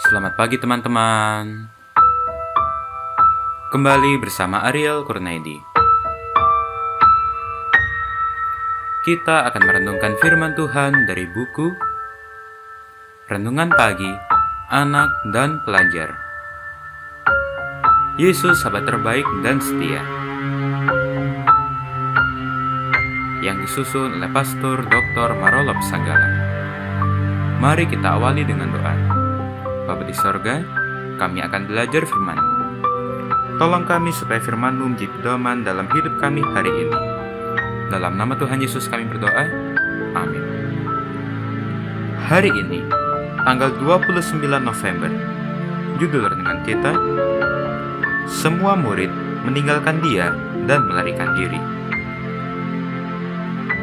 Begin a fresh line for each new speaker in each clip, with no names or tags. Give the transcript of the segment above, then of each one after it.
Selamat pagi teman-teman. Kembali bersama Ariel Kurnaidi. Kita akan merenungkan firman Tuhan dari buku Renungan Pagi, Anak dan Pelajar. Yesus sahabat terbaik dan setia. Yang disusun oleh Pastor Dr. Marolop Sanggala. Mari kita awali dengan doa. Bapa di sorga, kami akan belajar firman-Mu. Tolong kami supaya firman-Mu menjadi pedoman dalam hidup kami hari ini. Dalam nama Tuhan Yesus kami berdoa, amin. Hari ini, tanggal 29 November, judul renungan kita, Semua murid meninggalkan Dia dan melarikan diri.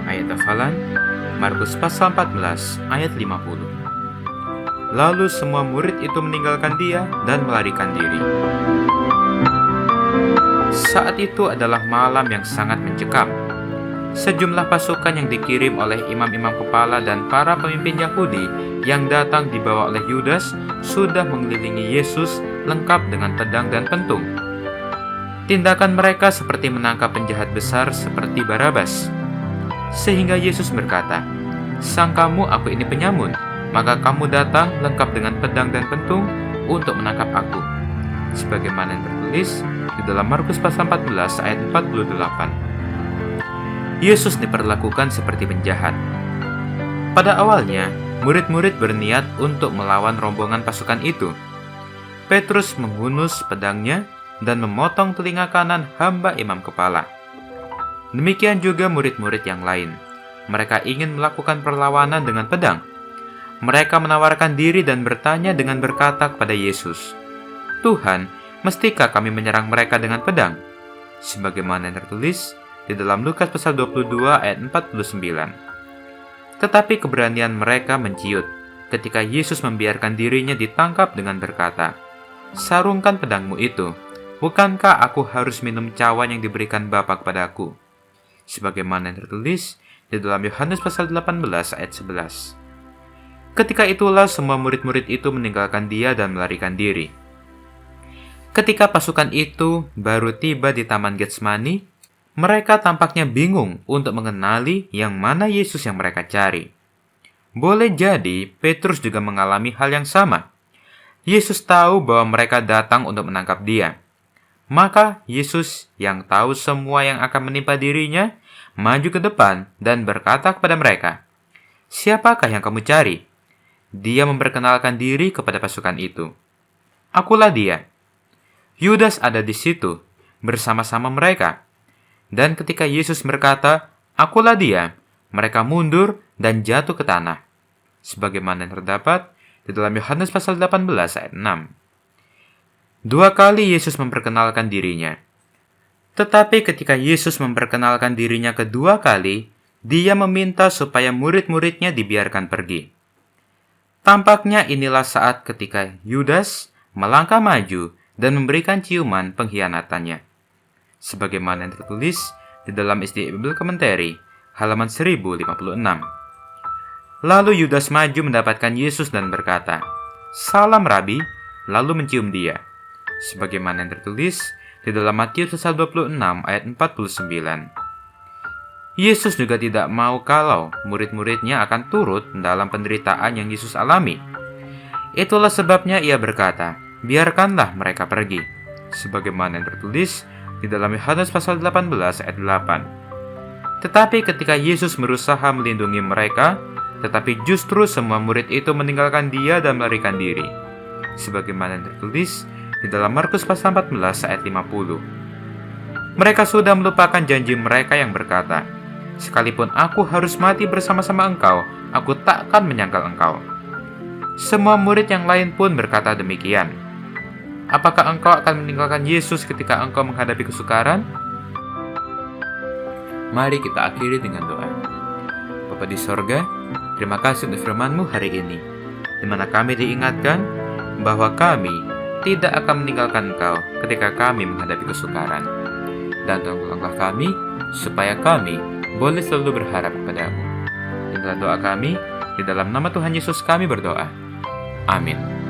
Ayat hafalan, Markus pasal 14 ayat 50. Lalu semua murid itu meninggalkan Dia dan melarikan diri. Saat itu adalah malam yang sangat mencekam. Sejumlah pasukan yang dikirim oleh imam-imam kepala dan para pemimpin Yahudi yang datang dibawa oleh Yudas sudah mengelilingi Yesus lengkap dengan pedang dan pentung. Tindakan mereka seperti menangkap penjahat besar seperti Barabas. Sehingga Yesus berkata, "Sangkamu aku ini penyamun, maka kamu datang lengkap dengan pedang dan pentung untuk menangkap aku." Sebagaimana yang tertulis di dalam Markus pasal 14 ayat 48. Yesus diperlakukan seperti penjahat. Pada awalnya, murid-murid berniat untuk melawan rombongan pasukan itu. Petrus menghunus pedangnya dan memotong telinga kanan hamba imam kepala. Demikian juga murid-murid yang lain. Mereka ingin melakukan perlawanan dengan pedang. Mereka menawarkan diri dan bertanya dengan berkata kepada Yesus, "Tuhan, mestikah kami menyerang mereka dengan pedang?" Sebagaimana yang tertulis di dalam Lukas pasal 22 ayat 49. Tetapi keberanian mereka menciut ketika Yesus membiarkan dirinya ditangkap dengan berkata, "Sarungkan pedangmu itu, bukankah aku harus minum cawan yang diberikan Bapa kepadaku?" Sebagaimana yang tertulis di dalam Yohanes pasal 18 ayat 11. Ketika itulah semua murid-murid itu meninggalkan Dia dan melarikan diri. Ketika pasukan itu baru tiba di Taman Getsemani, mereka tampaknya bingung untuk mengenali yang mana Yesus yang mereka cari. Boleh jadi Petrus juga mengalami hal yang sama. Yesus tahu bahwa mereka datang untuk menangkap Dia. Maka Yesus yang tahu semua yang akan menimpa dirinya, maju ke depan dan berkata kepada mereka, "Siapakah yang kamu cari?" Dia memperkenalkan diri kepada pasukan itu. "Akulah Dia." Yudas ada di situ bersama-sama mereka. Dan ketika Yesus berkata, "Akulah Dia," mereka mundur dan jatuh ke tanah. Sebagaimana yang terdapat di dalam Yohanes pasal 18 ayat 6. 2 kali Yesus memperkenalkan dirinya. Tetapi ketika Yesus memperkenalkan dirinya kedua kali, Dia meminta supaya murid-muridnya dibiarkan pergi. Tampaknya inilah saat ketika Yudas melangkah maju dan memberikan ciuman pengkhianatannya. Sebagaimana yang tertulis di dalam SD Bible Commentary, halaman 1056. Lalu Yudas maju mendapatkan Yesus dan berkata, "Salam Rabi," lalu mencium Dia. Sebagaimana yang tertulis di dalam Matius pasal 26 ayat 49. Yesus juga tidak mau kalau murid-muridnya akan turut dalam penderitaan yang Yesus alami. Itulah sebabnya Ia berkata, "Biarkanlah mereka pergi." Sebagaimana yang tertulis di dalam Yohanes pasal 18 ayat 8. Tetapi ketika Yesus berusaha melindungi mereka, tetapi justru semua murid itu meninggalkan Dia dan melarikan diri. Sebagaimana yang tertulis di dalam Markus pasal 14 ayat 50. Mereka sudah melupakan janji mereka yang berkata, "Sekalipun aku harus mati bersama-sama engkau, aku takkan menyangkal engkau." Semua murid yang lain pun berkata demikian. Apakah engkau akan meninggalkan Yesus ketika engkau menghadapi kesukaran? Mari kita akhiri dengan doa. Bapa di sorga, terima kasih untuk firman-Mu hari ini, di mana kami diingatkan bahwa kami tidak akan meninggalkan Engkau ketika kami menghadapi kesukaran. Dan tolonglah kami supaya kami boleh selalu berharap kepada-Mu. Inilah doa kami, di dalam nama Tuhan Yesus kami berdoa. Amin.